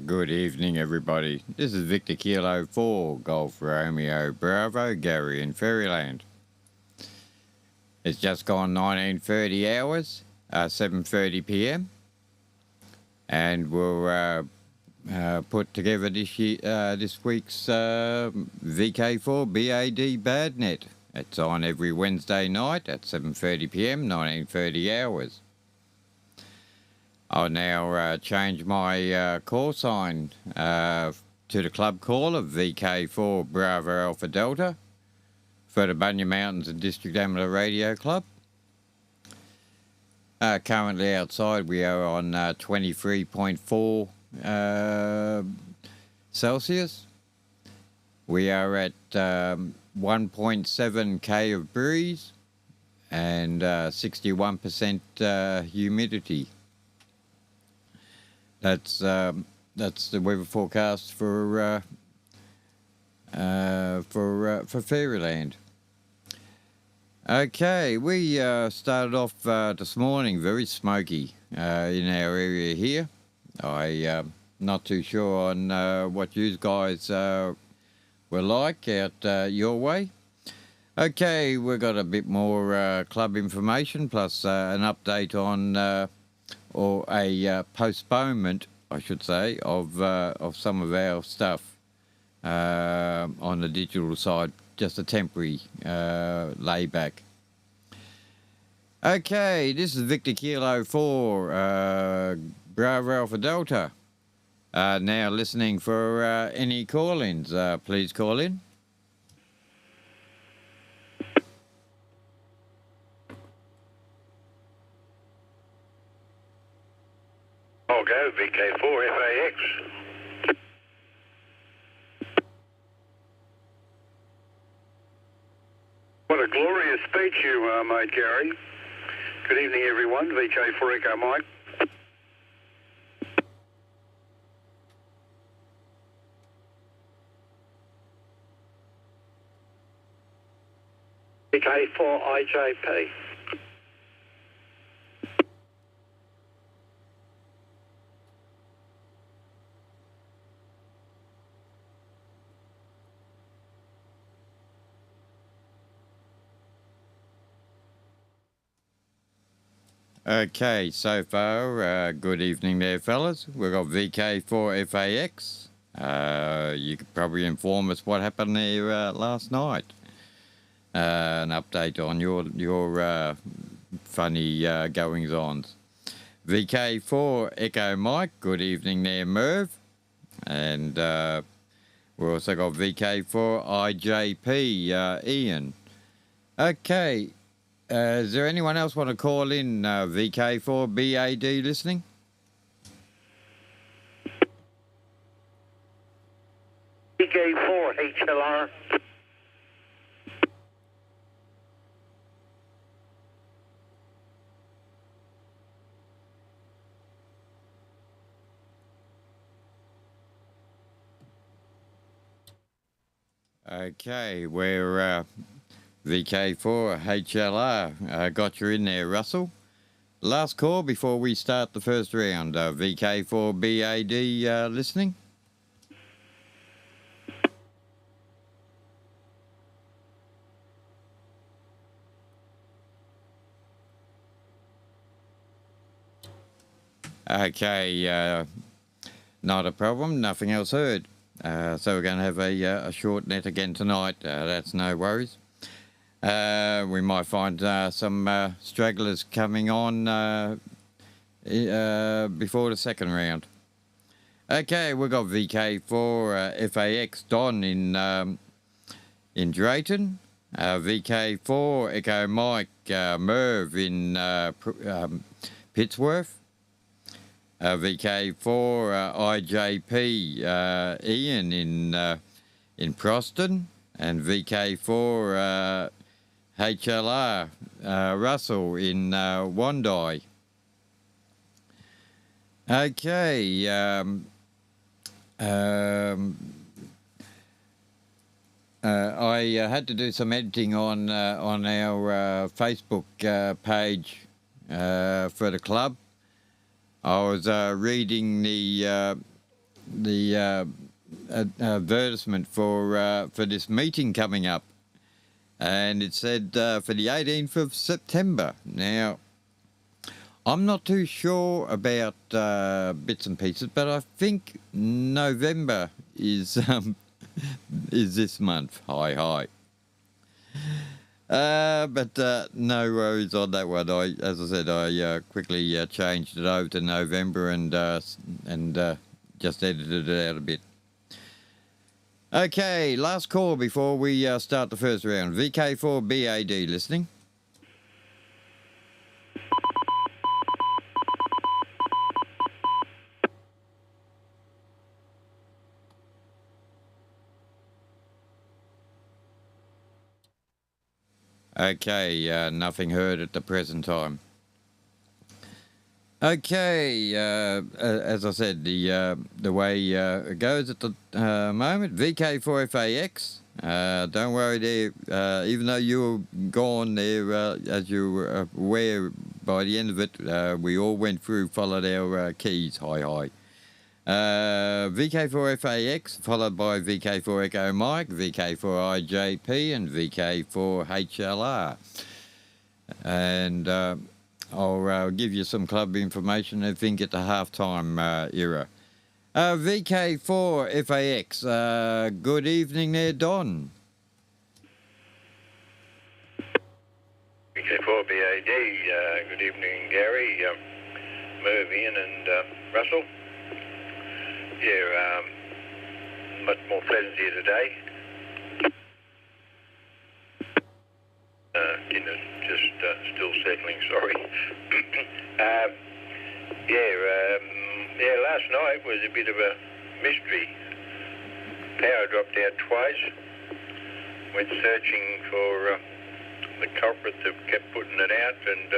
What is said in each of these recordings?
Good evening, everybody. This is Victor Kilo 4, Golf Romeo Bravo, Gary in Faryiryland. It's just gone 19:30 hours, 7:30 p.m. And we'll put together this week's VK4BAD BADnet. It's on every Wednesday night at 7:30 p.m, 19:30 hours. I'll now change my call sign to the club call of VK4 Bravo Alpha Delta for the Bunya Mountains and District Amateur Radio Club. Currently outside we are on 23.4 Celsius. We are at 1.7 K of breeze and 61% humidity. That's the weather forecast for Faryiryland. Okay, we started off this morning very smoky in our area here. I'm not too sure on what you guys were like out your way. Okay, we've got a bit more club information plus an update on or a postponement, I should say, of some of our stuff on the digital side, just a temporary layback. Okay, this is Victor Kilo 4, Bravo Alpha Delta. Now listening for any call-ins. Please call in. I'll go VK4FAX. What a glorious speech you made, Gary. Good evening, everyone. VK4 Echo Mike. VK4IJP. Okay, so far, good evening there, fellas. We've got VK4FAX. You could probably inform us what happened there last night. An update on your funny goings-ons. VK4 Echo Mike, good evening there, Merv. And we've also got VK4 IJP, Ian. Okay. Is there anyone else want to call in VK4BAD listening? VK4HLR. Okay, we're VK4 HLR. Got you in there, Russell. Last call before we start the first round. VK4BAD listening. Okay, not a problem. Nothing else heard. So we're going to have a short net again tonight. That's no worries. We might find some stragglers coming on before the second round. Okay, we've got VK4FAX Don in Drayton, VK4 Echo Mike Merv in Pittsworth, VK4 IJP Ian in Proston, and VK4 HLR Russell in Wandai. Okay. I had to do some editing on our Facebook page for the club. I was reading the advertisement for this meeting coming up, and it said for the 18th of September. Now, I'm not too sure about bits and pieces, but I think November is this month. Hi. But no worries on that one. As I said, I quickly changed it over to November and just edited it out a bit. Okay, last call before we start the first round. VK4BAD listening. Okay, nothing heard at the present time. Okay, as I said, the way it goes at the moment, VK4FAX, don't worry there, even though you were gone there, as you were aware, by the end of it, we all went through, followed our keys, hi. VK4FAX, followed by VK4 Echo Mike, VK4 IJP, and VK4 HLR. And I'll give you some club information, I think, at the halftime era. VK4FAX, good evening there, Don. VK4BAD, good evening, Gary, Merv, Ian, and Russell. Yeah, much more pleasant here today. Dinner just still settling, sorry. Last night was a bit of a mystery. Power dropped out twice. Went searching for the culprit that kept putting it out, and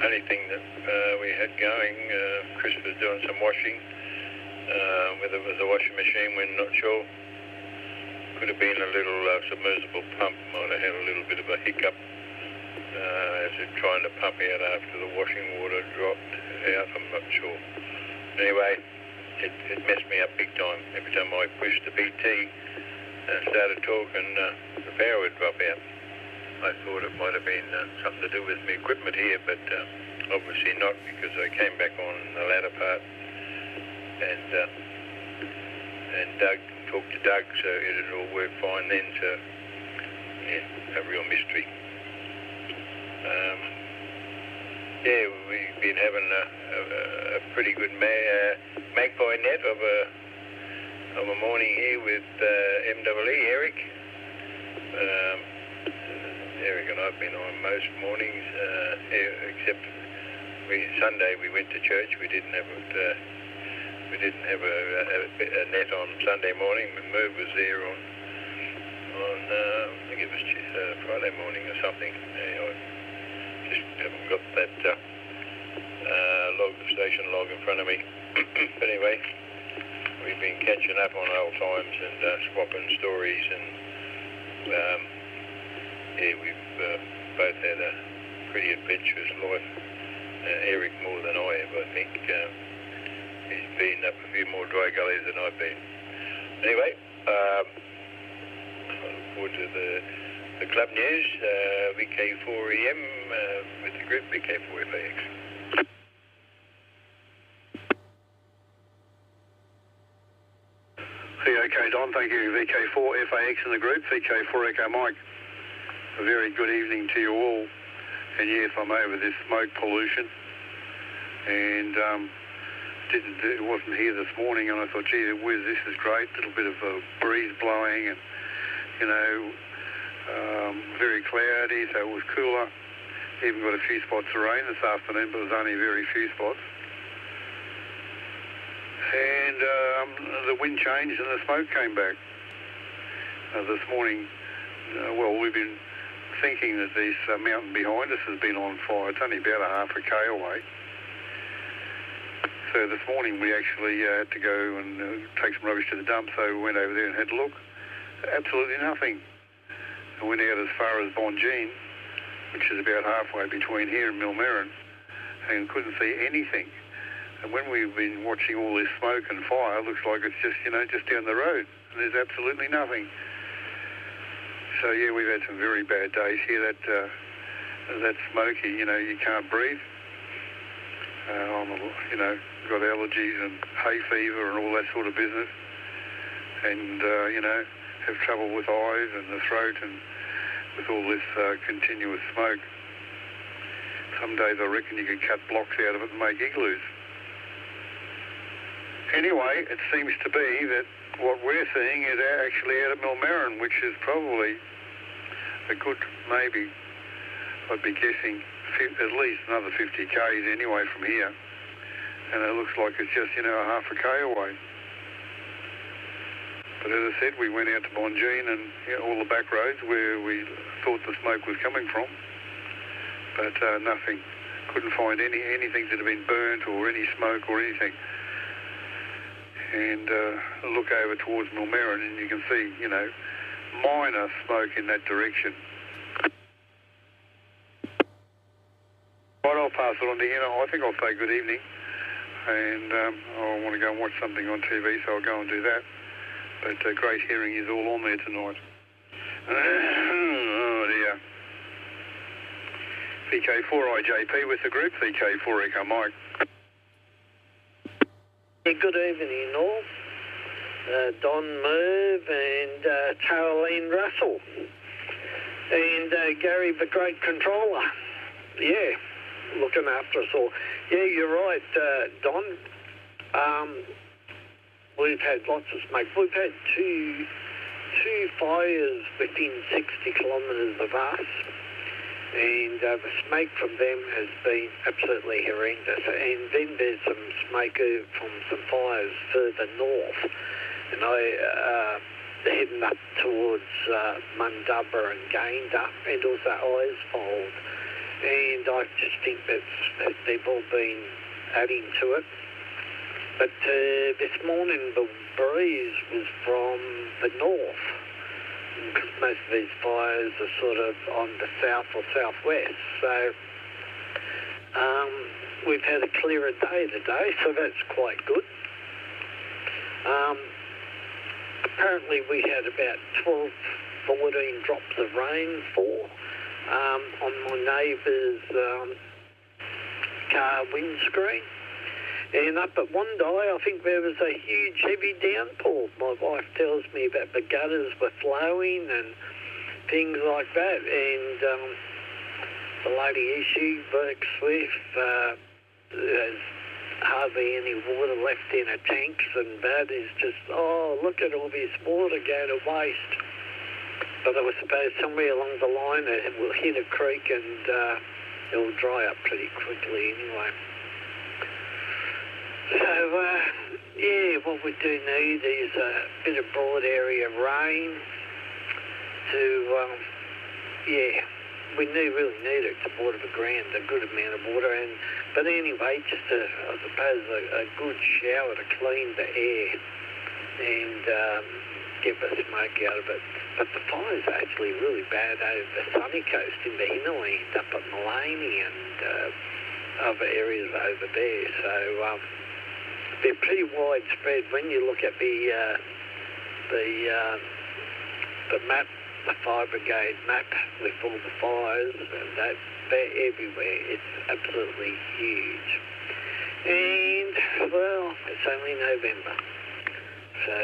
only thing that we had going, Chris was doing some washing. Whether it was a washing machine, we're not sure. Could have been a little submersible pump, might have had a little bit of a hiccup as it trying to pump out after the washing water dropped out, I'm not sure. Anyway, it messed me up big time. Every time I pushed the BT and started talking, the power would drop out. I thought it might have been something to do with my equipment here, but obviously not, because I came back on the latter part and talked to Doug, so it all worked fine then. So yeah, a real mystery. We've been having a pretty good magpie net of a morning here with MWE Eric. Eric and I've been on most mornings, except Sunday we went to church. We didn't have a net on Sunday morning. Merv was there on I think it was Friday morning or something. I just haven't got that station log in front of me. But anyway, we've been catching up on old times and swapping stories, and we've both had a pretty adventurous life. Eric more than I have, I think. He's been up a few more dry gullies than I've been. Anyway, I look forward to the club news, VK4EM with the group, VK4FAX. Okay, Don, thank you. VK4FAX in the group, VK4 Echo Mike. A very good evening to you all. And yes, I'm over this smoke pollution. And it wasn't here this morning, and I thought, gee whiz, this is great. A little bit of a breeze blowing, and you know, very cloudy, so it was cooler. Even got a few spots of rain this afternoon, but it was only very few spots. And the wind changed and the smoke came back. This morning, well, we've been thinking that this mountain behind us has been on fire. It's only about a half a K away. So this morning we actually had to go and take some rubbish to the dump, so we went over there and had a look. Absolutely nothing. I went out as far as Bonjean, which is about halfway between here and Millmerran, and couldn't see anything. And when we've been watching all this smoke and fire, it looks like it's just, you know, just down the road, and there's absolutely nothing. So yeah, we've had some very bad days here. That smoky, you know, you can't breathe. You know, got allergies and hay fever and all that sort of business, and you know, have trouble with eyes and the throat, and with all this continuous smoke. Some days I reckon you could cut blocks out of it and make igloos. Anyway, it seems to be that what we're seeing is actually out of Millmerran, which is probably a good, maybe, I'd be guessing, at least another 50 Ks anyway from here. And it looks like it's just, you know, a half a K away. But as I said, we went out to Bonjean and, you know, all the back roads where we thought the smoke was coming from. But nothing. Couldn't find anything that had been burnt or any smoke or anything. And look over towards Millmerran and you can see, you know, minor smoke in that direction. Right, I'll pass it on to you. I think I'll say good evening. And I want to go and watch something on TV, so I'll go and do that. But great hearing is all on there tonight. Oh dear. VK4IJP with the group, VK4 Echo Mike. Yeah, good evening all. Don Merv and Caroline Russell. And Gary the Great Controller. Yeah, looking after us all. Yeah, you're right, Don. We've had lots of smoke. We've had two fires within 60 kilometres of us, and the smoke from them has been absolutely horrendous. And then there's some smoke from some fires further north, and heading up towards Mundubba and Gayndah, and also Isfold. And I just think that they've all been adding to it. But this morning the breeze was from the north, because most of these fires are sort of on the south or southwest. So we've had a clearer day today, so that's quite good. Apparently we had about 12, 14 drops of rainfall on my neighbour's car windscreen. And up at Wondai, I think there was a huge heavy downpour. My wife tells me that the gutters were flowing and things like that. And the lady she works with has hardly any water left in her tanks, and that is just, oh, look at all this water going to waste. But I was supposed somewhere along the line it will hit a creek and it will dry up pretty quickly anyway. So, yeah, what we do need is a bit of broad area rain to, yeah, we really need it to water the ground, a good amount of water. But anyway, just I suppose a good shower to clean the air and get the smoke out of it. But the fire's actually really bad over the sunny coast in the hinterland, up at Maloney and other areas over there. So, they're pretty widespread. When you look at the map, the fire brigade map with all the fires, and they're everywhere. It's absolutely huge. And well, it's only November, so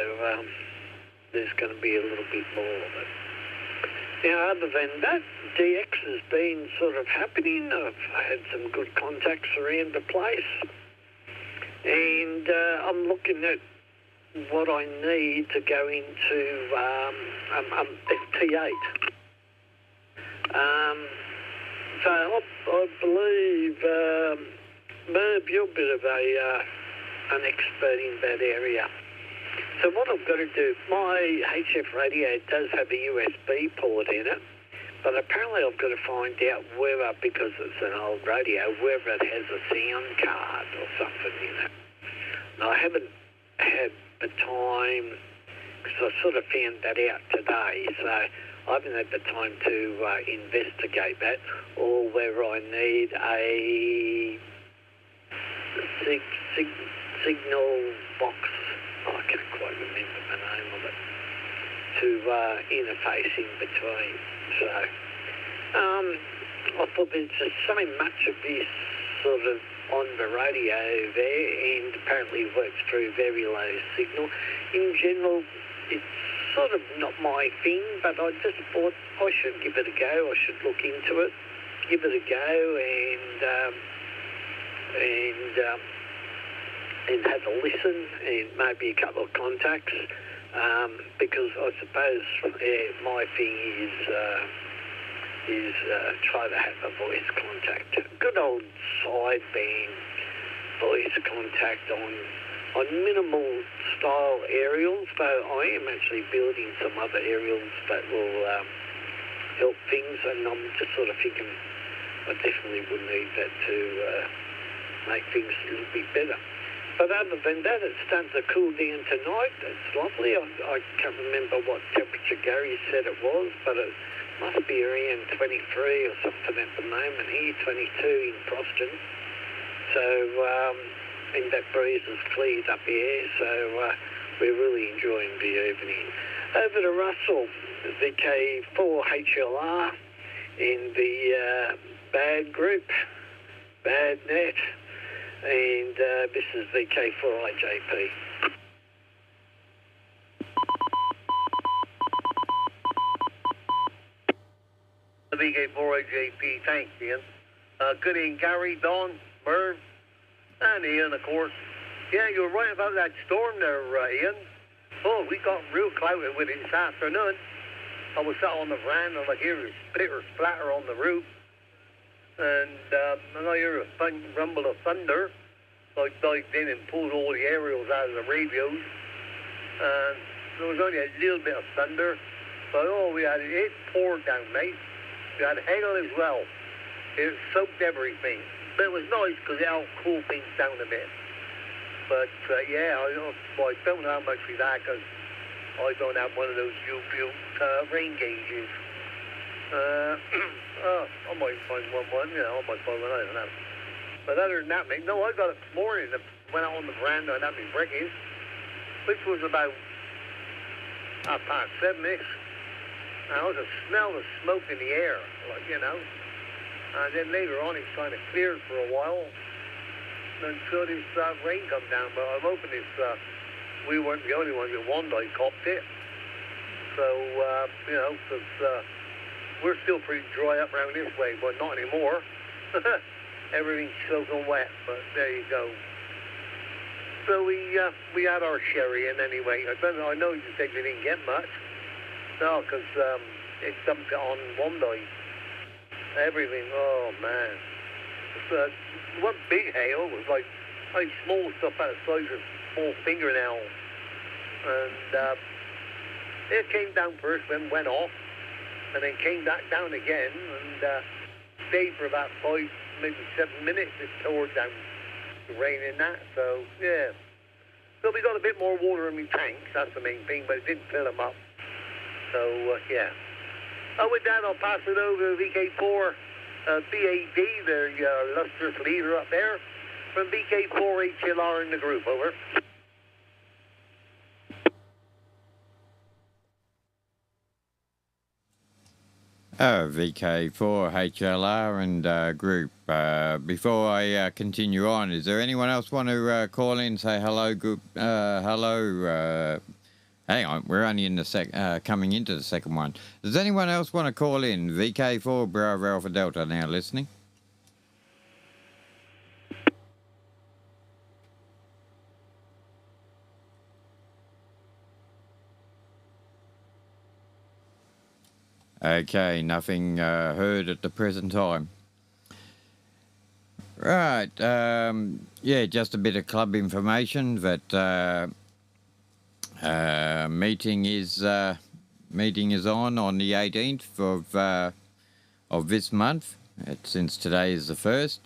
there's going to be a little bit more of it. Now, other than that, DX has been sort of happening. I've had some good contacts around the place. And I'm looking at what I need to go into FT8. So I believe, Merv, you're a bit of an expert in that area. So what I've got to do, my HF radio does have a USB port in it, but apparently I've got to find out whether, because it's an old radio, whether it has a sound card or something in it. Now, I haven't had the time, because I sort of found that out today, so I haven't had the time to investigate that, or whether I need a signal box, I can't quite remember the name of it, to interface in between. So I thought there's just so much of this sort of on the radio there, and apparently works through very low signal. In general, it's sort of not my thing, but I just thought I should give it a go. I should look into it, give it a go, and have a listen, and maybe a couple of contacts, because I suppose my thing is try to have a voice contact, good old sideband voice contact on minimal style aerials, though I am actually building some other aerials that will help things, and I'm just sort of thinking I definitely would need that to make things a little bit better. But other than that, it's starting to cool down tonight. It's lovely. I can't remember what temperature Gary said it was, but it must be around 23 or something at the moment here, 22 in Proston. So, and that breeze has cleared up here, so we're really enjoying the evening. Over to Russell, the VK4HLR in the BAD group, BAD net, and this is VK4IJP. VK4GRB, thanks, Ian. Good evening, Gary, Don, Merv, and Ian, of course. Yeah, you're right about that storm there, Ian. Oh, we got real cloudy with it this afternoon. I was sat on the veranda and I hear a splitter splatter on the roof. And I hear a rumble of thunder. So I dived in and pulled all the aerials out of the radios. And there was only a little bit of thunder. But it poured down, mate. We had hail as well. It soaked everything. But it was nice because it helped cool things down a bit. But yeah, I don't know how much we that because I don't have one of those U-built rain gauges. I might find one, you know, I might find one, I don't know. But other than that, mate, no, I got it this morning. I went out on the veranda and had my breakfast, which was about 7:30. And I was a smell of smoke in the air, like, you know. And then later on, it kind of cleared for a while until this rain come down. But I'm hoping we weren't the only ones that Wandai copped it. So, you know, because we're still pretty dry up around this way, but not anymore. Everything's soaking wet, but there you go. So we had our sherry in anyway. I know you said you didn't get much. No, because it dumped it on Wandai. Everything, oh man. One big hail was like small stuff about the size of a small fingernail. And it came down first, then went off, and then came back down again, and stayed for about 5, maybe 7 minutes. It poured down the rain in that, so yeah. So we got a bit more water in my tanks, that's the main thing, but it didn't fill them up. So, yeah. With that, I'll pass it over to VK4 BAD, the illustrious leader up there, from VK4HLR in the group. Over. VK4HLR and group. Before I continue on, is there anyone else want to call in and say hello, Hang on, we're only in the coming into the second one. Does anyone else want to call in? VK4 Bravo Alpha Delta now listening. Okay, nothing heard at the present time. Right, yeah, just a bit of club information that meeting is on the 18th of this month. Since today is the 1st.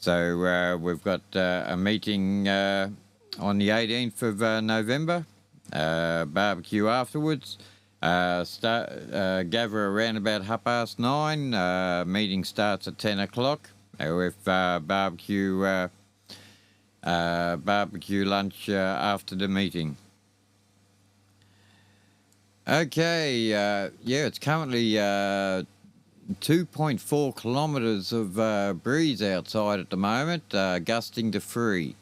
So we've got a meeting on the 18th of November. Barbecue afterwards. Gather around about 9:30. Meeting starts at 10 o'clock with barbecue lunch after the meeting. Okay, yeah, it's currently 2.4 kilometres of breeze outside at the moment, gusting to 3.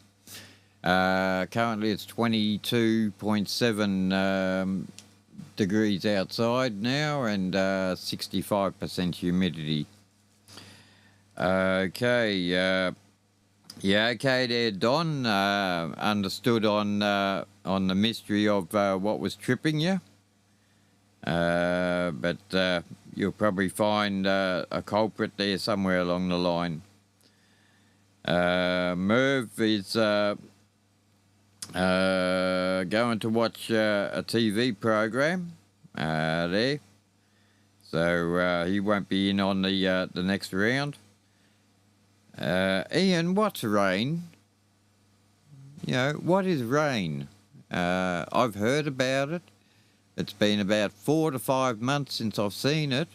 Currently it's 22.7 degrees outside now and 65% humidity. Okay, yeah, okay there, Don. Understood on the mystery of what was tripping you. But you'll probably find a culprit there somewhere along the line. Merv is going to watch a TV program there, so he won't be in on the next round. Ian, what's rain? You know, what is rain? I've heard about it. It's been about 4 to 5 months since I've seen it.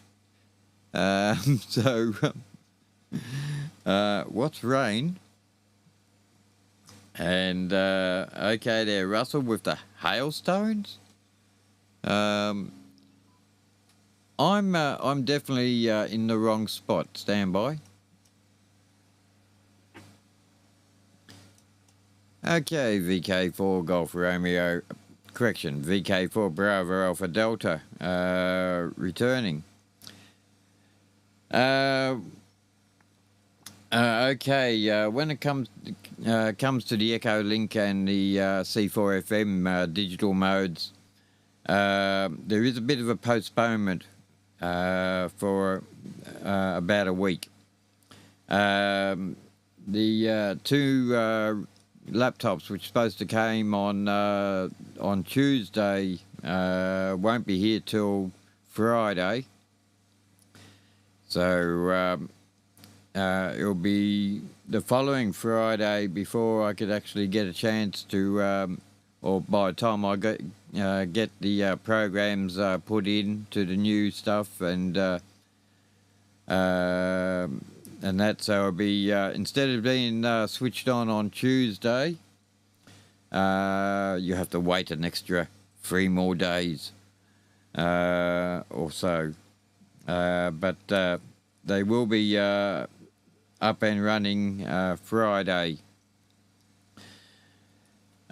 So, what's rain? And, okay there, Russell, with the hailstones. I'm definitely in the wrong spot. Stand by. Okay, VK4 Golf Romeo, correction, VK4 Bravo Alpha Delta, returning. Okay, when it comes to the Echo Link and the C4FM digital modes, there is a bit of a postponement for about a week. The two laptops which supposed to came on Tuesday won't be here till Friday, so it'll be the following Friday before I could actually get a chance to, or by the time I get the programs put in to the new stuff and that, so it'll be instead of being switched on Tuesday, you have to wait an extra 3 more days or so. But they will be up and running Friday.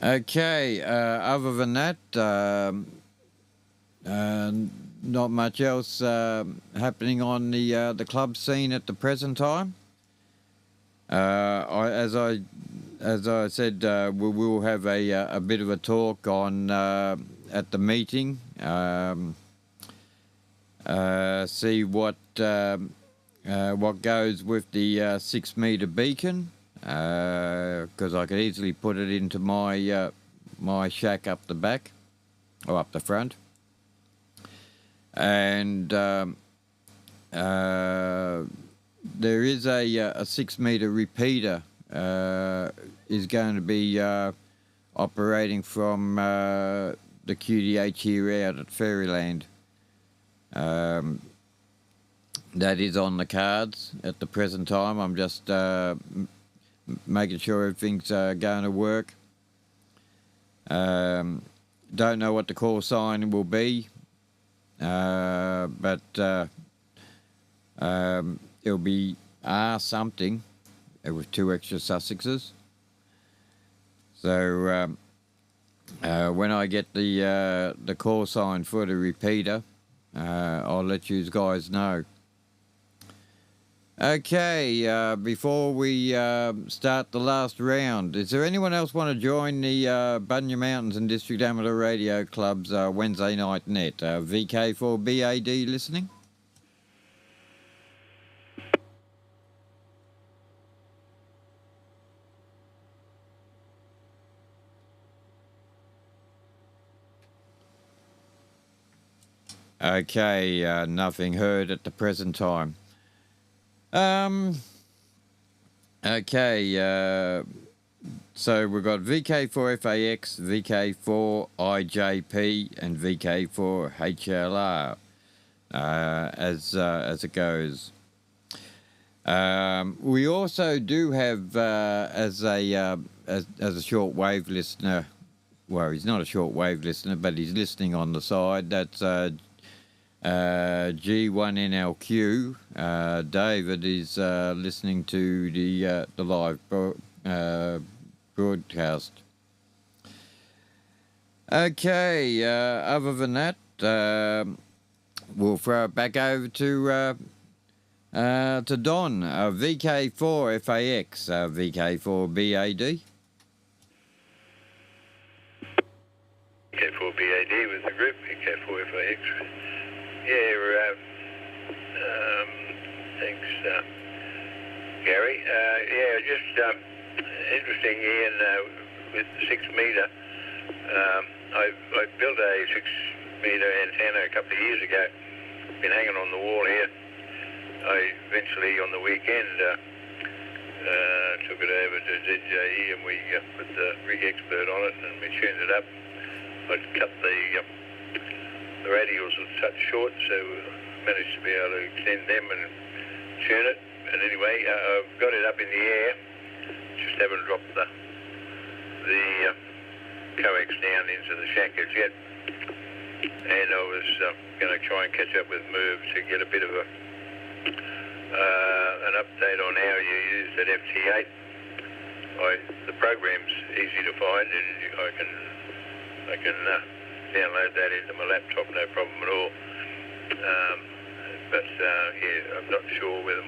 Okay, other than that, not much else happening on the club scene at the present time. As I said, we will have a bit of a talk on at the meeting. See what goes with the 6-metre beacon, because I could easily put it into my my shack up the back or up the front. And there is a 6-metre repeater is going to be operating from the QDH here out at Faryiryland. That is on the cards at the present time. I'm just making sure everything's going to work. Don't know what the call sign will be, but it'll be R something with 2 extra suffixes. So When I get the call sign for the repeater, I'll let you guys know. Okay, before we start the last round, is there anyone else want to join the Bunya Mountains and District Amateur Radio Club's Wednesday night net? VK4BAD listening? Okay, nothing heard at the present time. Okay, so we've got VK4FAX, VK4IJP, and VK4HLR as it goes. We also do have as a shortwave listener. Well, he's not a shortwave listener, but he's listening on the side. That's G1NLQ. David is listening to the live broadcast. Okay, other than that, we'll throw it back over to Don. VK4FAX, VK4BAD. VK4BAD with the group, VK4FAX. Yeah, thanks, Gary. Yeah, just interesting, Ian, with the 6 metre. I built a 6 metre antenna a couple of years ago. Been hanging on the wall here. I eventually, on the weekend, took it over to ZJE and we put the rig expert on it and we tuned it up. I'd cut the radials a touch short, so managed to be able to extend them and tune it. And anyway, I've got it up in the air, just haven't dropped the coax down into the shankers yet. And I was going to try and catch up with Merv to get a bit of an update on how you use that FT8. The program's easy to find, and I can download that into my laptop, no problem at all. But yeah, I'm not sure whether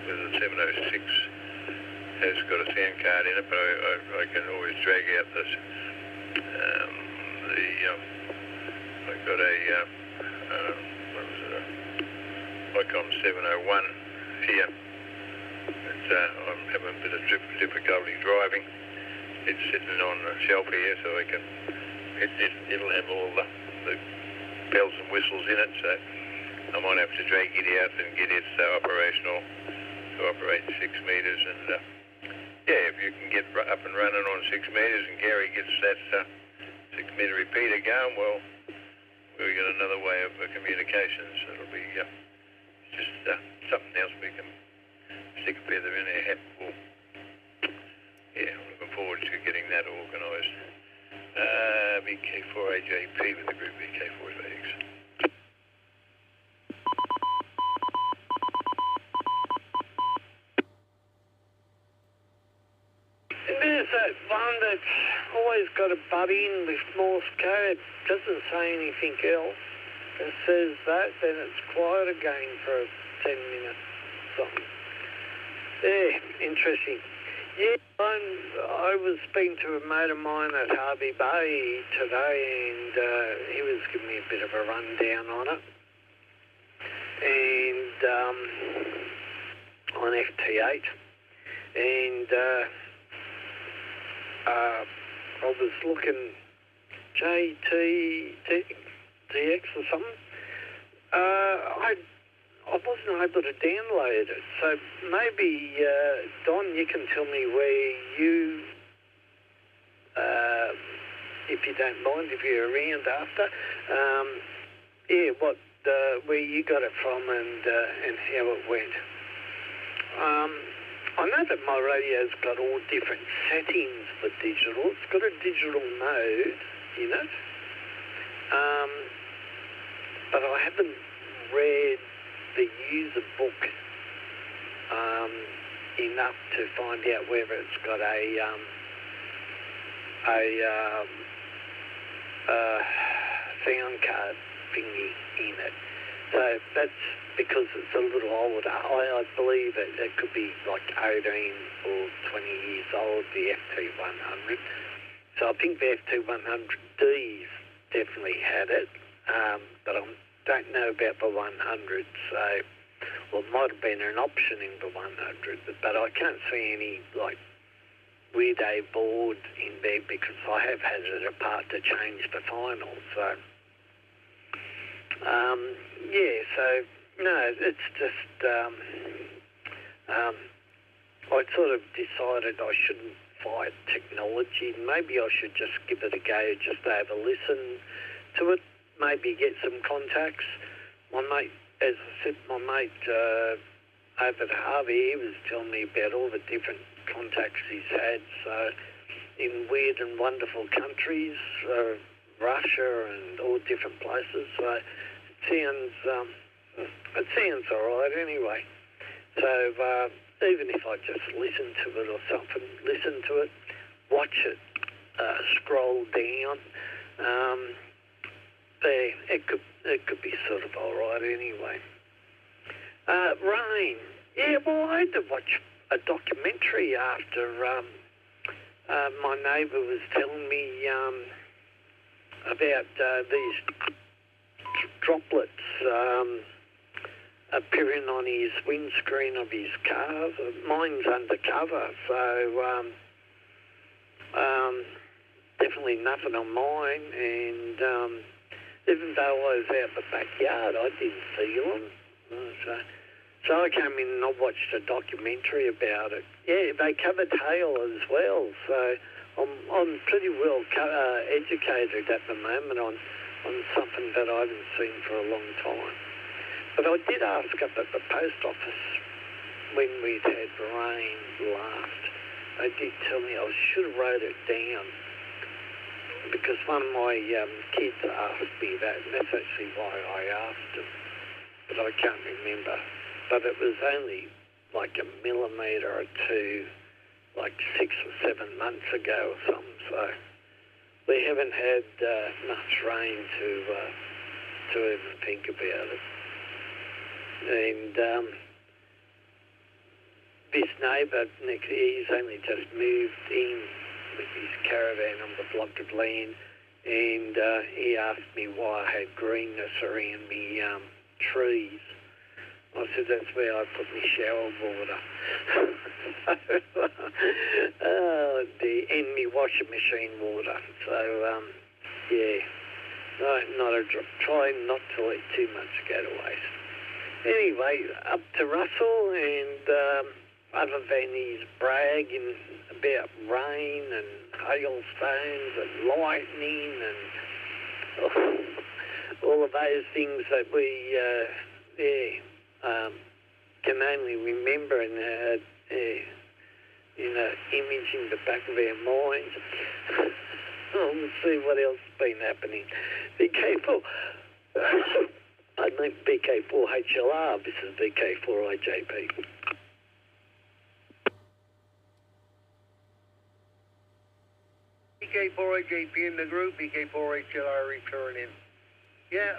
whether the 706 has got a sound card in it, but I can always drag out this. I got a what was it? Icon 701 here. I'm having a bit of difficulty driving. It's sitting on a shelf here, so it'll have all the bells and whistles in it, so I might have to drag it out and get it operational to operate 6 metres. And yeah, if you can get up and running on 6 metres and Gary gets that 6 metre repeater going, well, we've got another way of communications. It'll be just something else we can stick a feather in our hat for. Yeah, I'm looking forward to getting that organised. VK4AJP with the group VK4FAX. And there's that one that's always got a butt in with Morse code. Doesn't say anything else. It says that, then it's quiet again for 10 minutes. Something. Yeah, interesting. Yeah, I was speaking to a mate of mine at Harvey Bay today, and he was giving me a bit of a rundown on it. And on FT8, and I was looking JTX or something. I wasn't able to download it, so maybe, Don, you can tell me where you, if you don't mind, if you're around after, where you got it from and how it went. I know that my radio's got all different settings for digital. It's got a digital mode in it, but I haven't read the user book enough to find out whether it's got a sound card thingy in it. So that's because it's a little older. I believe it could be like 18 or 20 years old, the FT100. So I think the FT100Ds definitely had it, but I don't know about the 100. So, well, it might have been an option in the 100, but I can't see any like weird A board in there because I have had it apart to change the final. So, so no, it's just I sort of decided I shouldn't fight technology. Maybe I should just give it a go, just to have a listen to it, maybe get some contacts. My mate, as I said, my mate over at Harvey, he was telling me about all the different contacts he's had. So in weird and wonderful countries, Russia and all different places. So it sounds all right anyway. So even if I just listen to it or something, listen to it, watch it, scroll down, it could be sort of all right anyway. Rain. Yeah, well, I had to watch a documentary after my neighbour was telling me about these droplets appearing on his windscreen of his car. Mine's undercover, so definitely nothing on mine. And even though I was out the backyard, I didn't feel them. So I came in and I watched a documentary about it. Yeah, they covered hail as well. So I'm pretty well educated at the moment on something that I haven't seen for a long time. But I did ask up at the post office when we'd had rain last. They did tell me I should have wrote it down because one of my kids asked me that, and that's actually why I asked him. But I can't remember. But it was only like a millimetre or two, like 6 or 7 months ago or something. So we haven't had much rain to even think about it. And this neighbour next, he's only just moved in with his caravan on the block of land, and he asked me why I had greenness around me trees. I said that's where I put my shower water. Oh dear, and my washing machine water. So yeah, not a drop. Try not to let too much go to waste. Anyway, up to Russell, and other than his bragging about rain and hailstones and lightning and all of those things that we can only remember in image in the back of our minds. Let's see what else has been happening. VK4, I mean VK4HLR, this is VK4IJP. VK4IJP in the group, VK4HLR returning. Yeah.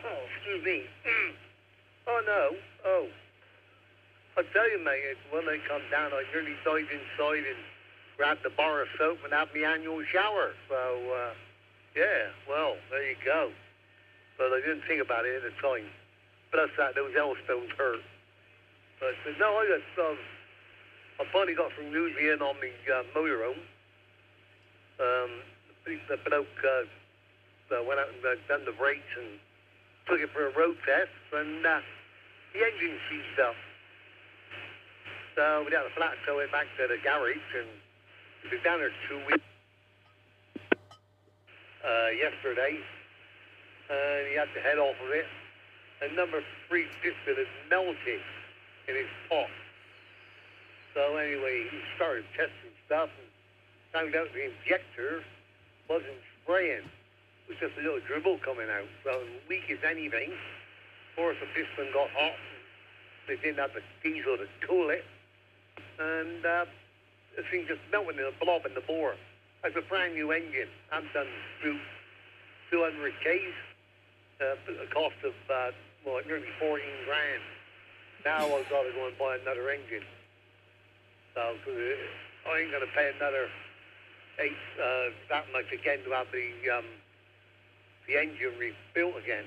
Oh, excuse me. Oh, no. Oh. I'll tell you, mate, when they come down, I nearly dive inside and grab the bar of soap and have my annual shower. So, yeah, well, there you go. But I didn't think about it at the time. Plus that, those hailstones hurt. But no, I finally got from Louisiana on my motorhome. The bloke went out and done the brakes and took it for a road test, and the engine seized up. So we had to flat tow it back to the garage, and we were down there 2 weeks yesterday, and he had the head off of it. And number 3 piston had melted in his pot. So anyway, he started testing stuff and found out the injector wasn't spraying. It was just a little dribble coming out. So weak as anything. Of course, the piston got hot. They didn't have the diesel to cool it. And the thing just melting in a blob in the bore. That's a brand new engine. I'm done through 200 Ks. A cost of nearly 14 grand. Now I've got to go and buy another engine. So I ain't going to pay another that much again to have the engine rebuilt again.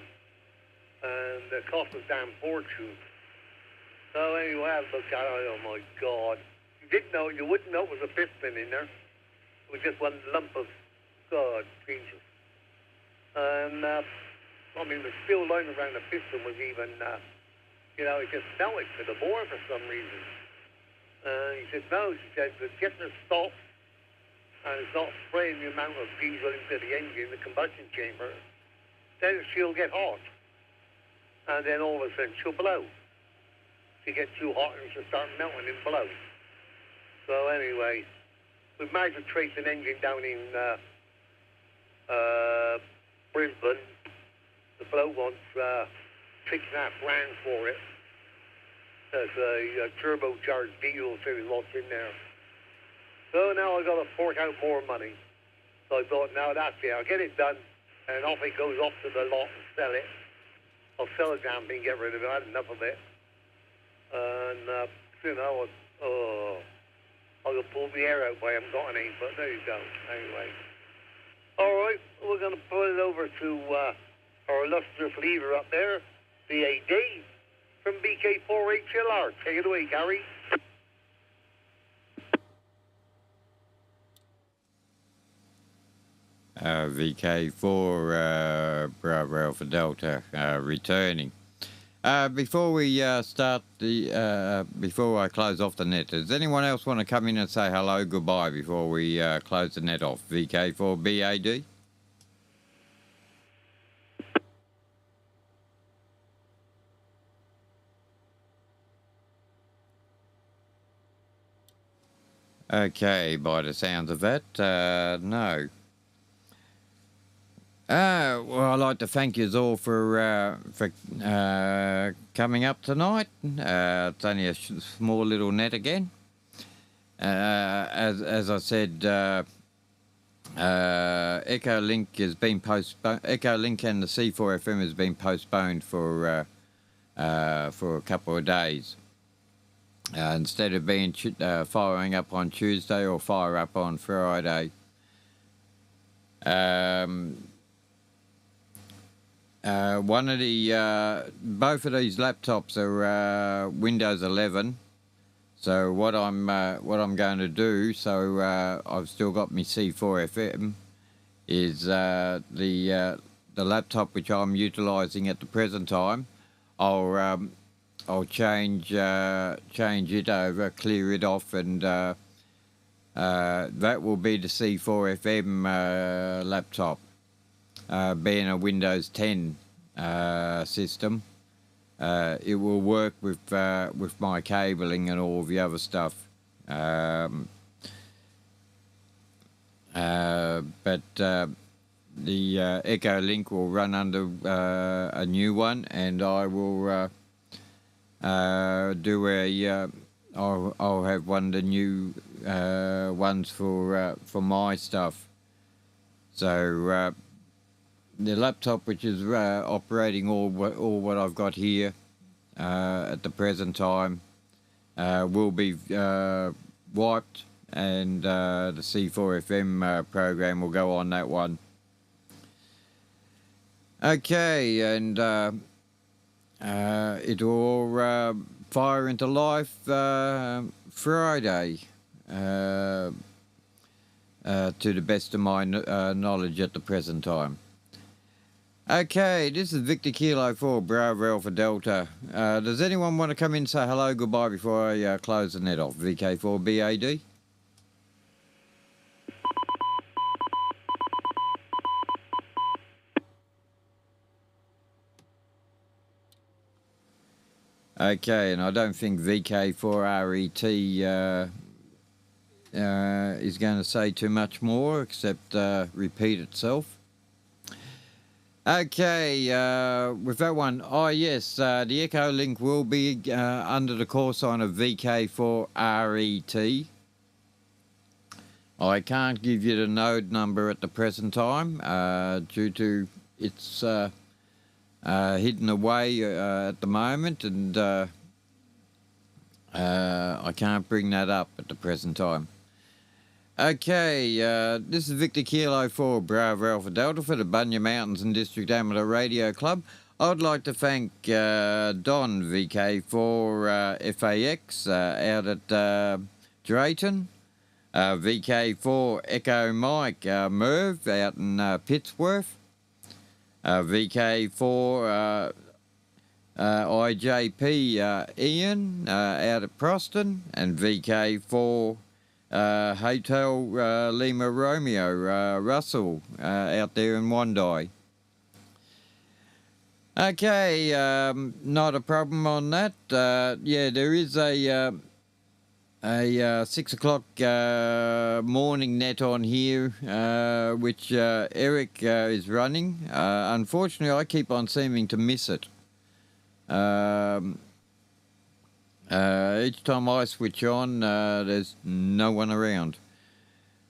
And the cost was damn fortune. So anyway, I looked at it, oh my God. You wouldn't know it was a piston in there. It was just one lump of, God, Jesus. And, the steel line around the piston was even, it just melted to the bore for some reason. He said, no, she said, the jetner stops, and it's not spraying the amount of diesel into the engine, the combustion chamber. Then she'll get hot. And then all of a sudden she'll blow. She gets too hot and she'll start melting and blow. So anyway, we managed to trace an engine down in Brisbane. The bloke wants $6.5 grand for it. There's a turbocharged diesel, so there's lots in there. So now I've got to fork out more money. So I thought, now that's it. I'll get it done, and off it goes off to the lot and sell it. I'll sell the damn thing, get rid of it. I had enough of it. And, I'll pull the air out, but I haven't got any. But there you go. Anyway. All right, we're going to put it over to our illustrious leader up there, VAD, from VK4HLR. Take it away, Gary. VK4 Bravo Alpha Delta returning. Before we start before I close off the net, does anyone else want to come in and say hello, goodbye before we close the net off? VK4BAD? Okay, by the sounds of that, no. Well, I'd like to thank you all for coming up tonight. It's only a small little net again. As I said, Echolink has been postponed. Echolink and the C4FM has been postponed for a couple of days. Instead of being firing up on Tuesday or fire up on Friday. One of the both of these laptops are Windows 11. So what I'm going to do, so I've still got my C4FM, is the laptop which I'm utilising at the present time. I'll change it over, clear it off, and that will be the C4FM laptop. Being a Windows 10 system, it will work with my cabling and all the other stuff. But the Echolink will run under a new one, and I will do I'll have one of the new ones for my stuff. So the laptop, which is operating all what I've got here at the present time, will be wiped, and the C4FM program will go on that one. Okay, and it will fire into life Friday, to the best of my knowledge at the present time. Okay, this is Victor Kilo 4 Bravo Alpha Delta. Does anyone want to come in and say hello, goodbye before I close the net off? VK4BAD? Okay, and I don't think VK4RET is going to say too much more except repeat itself. Okay, with that one, yes, the Echolink will be under the call sign of VK4RET. I can't give you the node number at the present time due to its hidden away at the moment, and I can't bring that up at the present time. Okay, this is Victor Kilo 4 Bravo Alpha Delta for the Bunya Mountains and District Amateur Radio Club. I would like to thank Don VK4FAX out at Drayton, VK4 Echo Mike Merv out in Pittsworth, VK4 IJP Ian out at Proston, and VK4 Hotel Lima Romeo Russell out there in Wandai. Okay, not a problem on that. Yeah, there is a 6 o'clock morning net on here, which Eric is running. Unfortunately, I keep on seeming to miss it. Each time I switch on, there's no one around.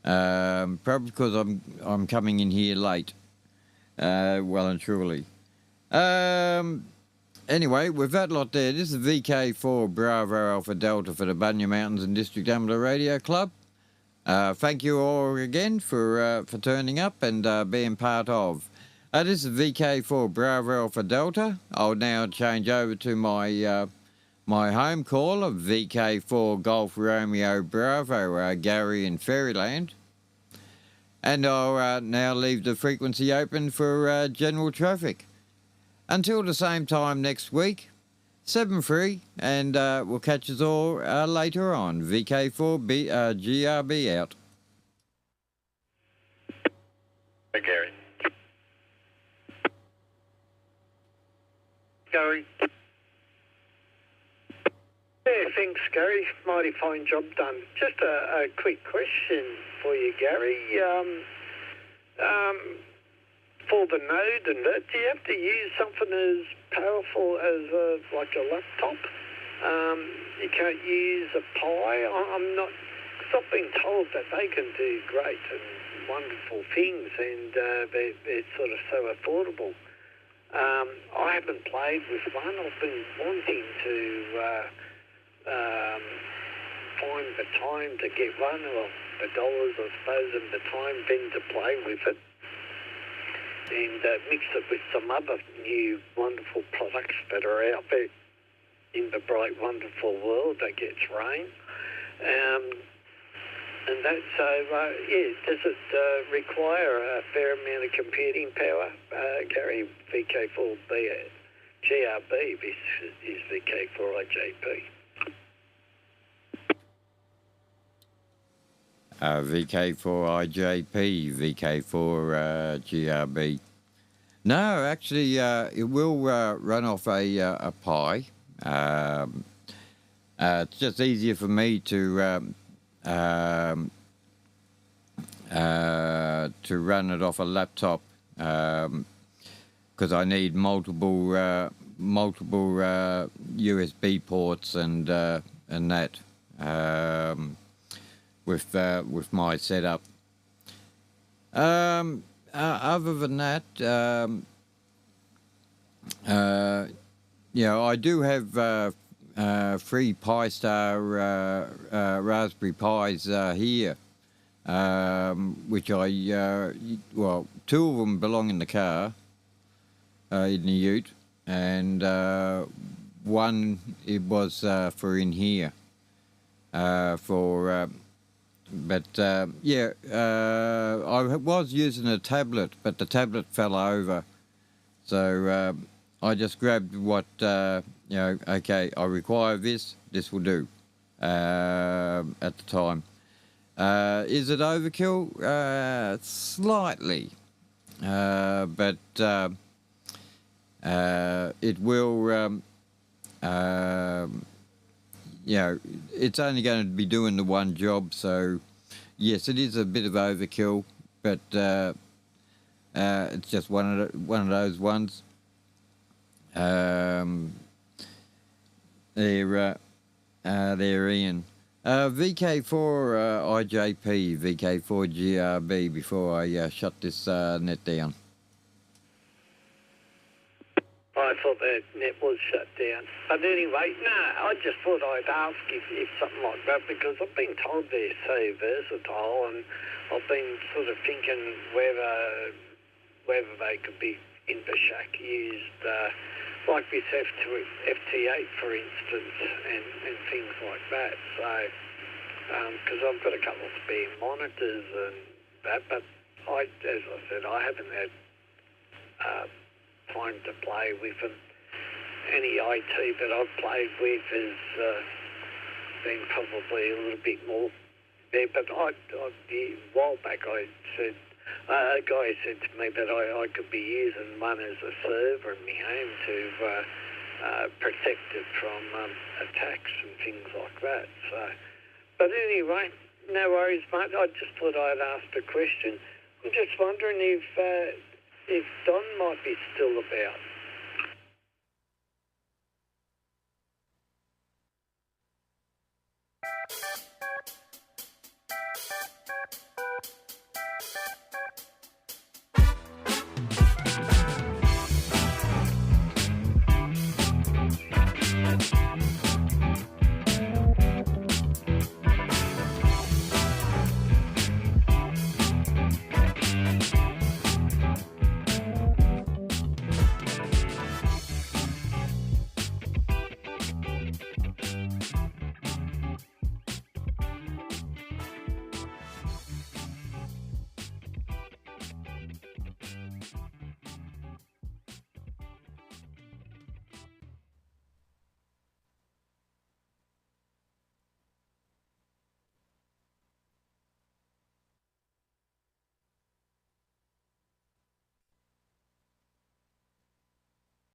Probably because I'm coming in here late. Well and truly. Anyway, with that lot there, this is VK4 Bravo Alpha Delta for the Bunya Mountains and District Amateur Radio Club. Thank you all again for turning up and being part of. This is VK4 Bravo Alpha Delta. I'll now change over to my my home call of VK4 Golf Romeo Bravo Gary in Faryiryland. And I'll now leave the frequency open for general traffic. Until the same time next week, 7 free, and we'll catch us all later on. VK4GRB out. Hey, Gary. Gary. Yeah, thanks, Gary. Mighty fine job done. Just a quick question for you, Gary. For the node and that, do you have to use something as powerful as like a laptop? You can't use a Pi? I'm not... Cause I've been told that they can do great and wonderful things, and they're sort of so affordable. I haven't played with one. I've been wanting to find the time to get one, or the dollars, I suppose, and the time then to play with it, and mix it with some other new wonderful products that are out there in the bright, wonderful world that gets rain. And that's so, yeah, does it require a fair amount of computing power? Gary, VK4GRB, this is VK4IJP. VK4IJP, VK4GRB. No, actually, it will run off a Pi. It's just easier for me to run it off a laptop because I need multiple USB ports and that. With my setup. Other than that, yeah, I do have 3 Pi-Star Raspberry Pis here, which well, 2 of them belong in the car, in the ute, and one it was for in here, but yeah, I was using a tablet, but the tablet fell over. So I just grabbed what, you know, okay, I require this, this will do at the time. Is it overkill? Slightly. But it will, you know, it's only going to be doing the one job, so yes, it is a bit of overkill, but it's just one of those ones. There, Ian. VK4 IJP, VK4GRB before I shut this net down. I thought the net was shut down. But anyway, no, I just thought I'd ask if something like that, because I've been told they're so versatile, and I've been sort of thinking whether they could be in the shack used like this FT8, for instance, and things like that. So, because I've got a couple of spare monitors and that, but as I said, I haven't had time to play with them. Any IT that I've played with has been probably a little bit more there. But a while back I said, a guy said to me that I could be using one as a server in my home to protect it from attacks and things like that. So, but anyway, no worries, mate. I just thought I'd ask the question. I'm just wondering if Don might be still about.